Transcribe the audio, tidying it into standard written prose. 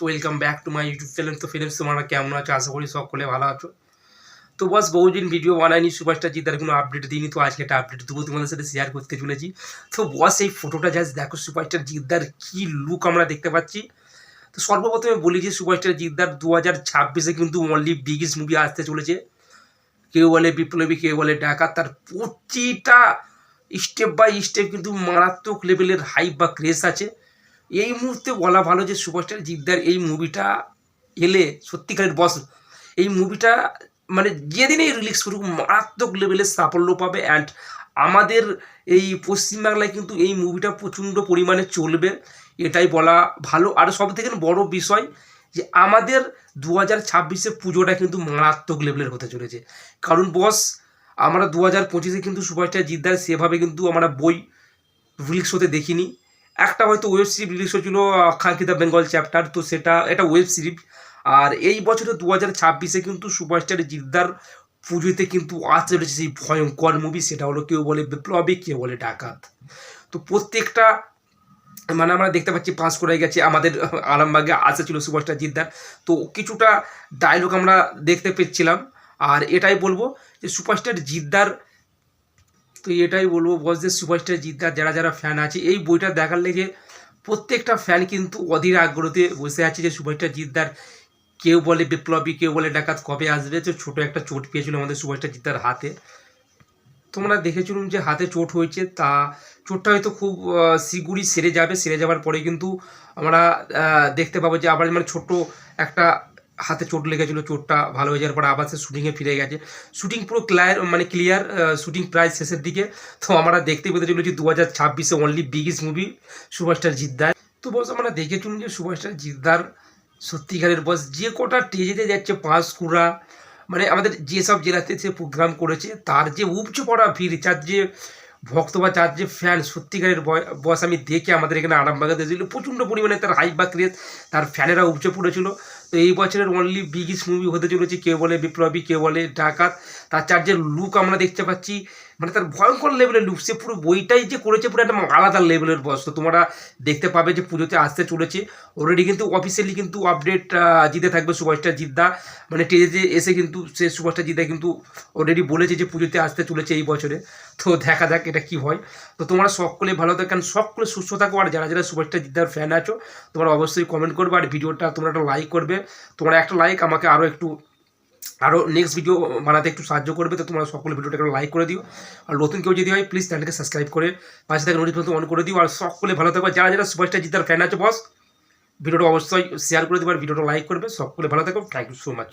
Welcome back to my YouTube channel. তো films তোমরা কেমন আছো? আশা করি সকলে ভালো আছো। তো বস বহুদিন ভিডিও বানাইনি, সুপারস্টার জিতার কোনো আপডেট দিইনি, তো আজকে একটা আপডেট দেবো তোমাদের সাথে শেয়ার করতে চলেছি। তো বস এই ফটোটা জাস্ট দেখো, সুপারস্টার জিদ্দার কী লুক আমরা দেখতে পাচ্ছি। তো সর্বপ্রথমে বলি যে সুপারস্টার জিদ্দার 2026-এ কিন্তু অনলি বিগেস্ট মুভি আসতে চলেছে। কেউ বলে বিপ্লবী, কেউ বলে ডাকাত। তার প্রতিটা স্টেপ বাই স্টেপ কিন্তু মারাত্মক লেভেলের হাইপ বা ক্রেজ আছে। এই মুহূর্তে বলা ভালো যে সুপারস্টার জিদ্দার এই মুভিটা এলে সত্যিকারের বস, এই মুভিটা মানে যেদিনেই রিলিজ করুক মারাত্মক লেভেলের সাফল্য পাবে। অ্যান্ড আমাদের এই পশ্চিমবাংলায় কিন্তু এই মুভিটা প্রচণ্ড পরিমাণে চলবে, এটাই বলা ভালো। আর সব থেকে বড় বিষয় যে আমাদের 2026-এ পুজোটা কিন্তু মারাত্মক লেভেলের হতে চলেছে। কারণ বস আমরা 2025-এ কিন্তু সুপারস্টার জিদ্দার সেভাবে কিন্তু আমরা বই রিলিজ হতে দেখিনি। একটা হয়তো ওয়েব সিরিজ রিলিজ হয়েছিল আকাঙ্ক্ষিতা বেঙ্গল চ্যাপ্টার, তো এটা ওয়েব সিরিজ। আর এই বছরে 2026-এ কিন্তু সুপারস্টার জিদ্দার পুজোতে কিন্তু আসতে চলেছে সেই ভয়ঙ্কর মুভি, সেটা হলো কেউ বলে বিপ্লবী, কেউ বলে ডাকাত। তো প্রত্যেকটা মানে আমরা দেখতে পাচ্ছি পাঁশকুড়ায় গেছে, আমাদের আরামবাগে আসেছিল সুপারস্টার জিদ্দার। তো কিছুটা ডায়লগ আমরা দেখতে পেয়েছিলাম। আর এটাই বলবো যে সুপারস্টার জিদ্দার, তো এটাই বলবো বস যে সুপারস্টার জিদ্দার যারা যারা ফ্যান আছে এই বইটা দেখার লেগে প্রত্যেকটা ফ্যান কিন্তু অধীর আগ্রহে বসে আছে যে সুপারস্টার জিদ্দার কেউ বলে বিপ্লবী, কেউ বলে ডাকাত কবে আসবে। তো ছোটো একটা চোট পেয়েছিল আমাদের সুপারস্টার জিদ্দার হাতে, তোমরা দেখেছিলাম যে হাতে চোট হয়েছে। তা চোটটা হয়তো খুব শীঘ্রই সেরে যাবে, সেরে যাওয়ার পরে কিন্তু আমরা দেখতে পাবো যে আবার মানে ছোট্ট একটা হাতে চোট লেগেছিলো, চোটটা ভালো হয়ে যাওয়ার পরে আবার সে শুটিংয়ে ফিরে গেছে। শুটিং পুরো ক্লিয়ার, শুটিং প্রায় শেষের দিকে। তো আমরা দেখতে পেতে চলেছি 2026-এ অনলি বিগেস্ট মুভি সুপারস্টার জিদ্দার। তো বস আমরা দেখেছিলাম যে সুপারস্টার জিদ্দার সত্যিকারের বস যে কটা টেজেতে যাচ্ছে পাঁশকুড়া, মানে আমাদের যেসব জেলাতে সে প্রোগ্রাম করেছে তার যে উপচে পড়া ভিড়, যার যে ভক্ত বা যার যে ফ্যান, সত্যিকারের বস আমি দেখে আমাদের এখানে আরামবাগাতে ছিল প্রচণ্ড পরিমাণে তার হাইপ বা ক্রেজ, তার ফ্যানেরা উপচে পড়েছিল। তো এই বছরের অনলি বিগেস্ট মুভি হতে চলেছে কেউ বলে বিপ্লবী, কেউ বলে ডাকাত। তার চার যে লুক আমরা দেখতে পাচ্ছি, মানে তার ভয়ঙ্কর লেভেলের লুক, সে পুরো বইটাই যে করেছে পুরো একটা আলাদা লেভেলের বস। তো তোমরা দেখতে পাবে যে পুজোতে আসতে চলেছে। অলরেডি কিন্তু অফিসিয়ালি কিন্তু আপডেট দিতে থাকবে সুপারস্টার জিদ্দা, মানে টেজে এসে কিন্তু সে সুপারস্টার জিদ্দা কিন্তু অলরেডি বলেছে যে পুজোতে আসতে চলেছে এই বছরে। তো দেখা যাক এটা কী হয়। তো তোমরা সকলে ভালো থাকো, কারণ সকলে সুস্থ থাকো। আর যারা যারা সুপারস্টার জিদ্দার ফ্যান আছো তোমরা অবশ্যই কমেন্ট করবে, আর ভিডিওটা তোমরা একটা লাইক করবে। তোমরা একটা লাইক আমাকে আরও নেক্সট ভিডিও বানাতে একটু সাহায্য করবে। তো তোমরা সকলে ভিডিওটা একটা লাইক করে দিও। আর নতুন কেউ যদি হয় প্লিজ চ্যানেলকে সাবস্ক্রাইব করে পাশে থেকে নোটিফিকেশন অন করে দিও। আর সকলে ভালো থাকবে, যারা যারা সুপারস্টার জিদ্দার ফ্যান আছে বস ভিডিওটা অবশ্যই শেয়ার করে দেবে আর ভিডিওটা লাইক করবে। সকলে ভালো থাকো, থ্যাংক ইউ সো মাচ।